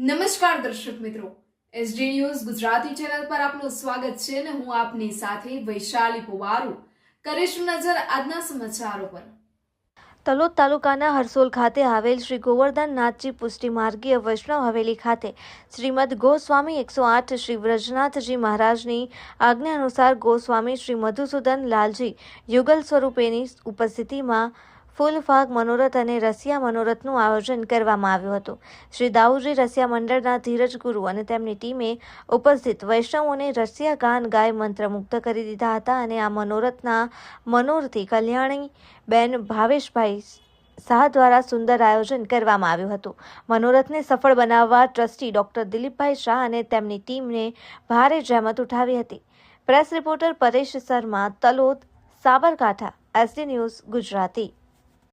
નમસ્કાર દર્શક મિત્રો, એસડી ન્યૂઝ ગુજરાતી ચેનલ પર આપનું સ્વાગત છે અને હું આપની સાથે વૈશાલી પુવારુ કરીશું નજર આજના સમાચારો પર। તલોદ તાલુકાના હરસોલ ખાતે આવેલ શ્રી ગોવર્ધન નાથજી પુષ્ટિ માર્ગીય વૈષ્ણવ હવેલી ખાતે શ્રીમદ ગોસ્વામી 108 શ્રી વ્રજનાથજી મહારાજની આજ્ઞા અનુસાર ગોસ્વામી શ્રી મધુસૂદન લાલજી યુગલ સ્વરૂપેની ઉપસ્થિતિમાં ફૂલફાગ મનોરથ અને રસિયા મનોરથનું આયોજન કરવામાં આવ્યું હતું। શ્રી દાઉજી રસિયા મંડળના ધીરજ ગુરુ અને તેમની ટીમે ઉપસ્થિત વૈષ્ણવોને રસિયા ગાન ગાય મંત્રમુગ્ધ કરી દીધા હતા અને આ મનોરથના મનોરથી કલ્યાણીબેન ભાવેશભાઈ શાહ દ્વારા સુંદર આયોજન કરવામાં આવ્યું હતું। મનોરથને સફળ બનાવવા ટ્રસ્ટી ડોક્ટર દિલીપભાઈ શાહ અને તેમની ટીમને ભારે જહેમત ઉઠાવી હતી। Press reporter Paresh Sharma, Talod, Sabarkantha, SD news Gujarati.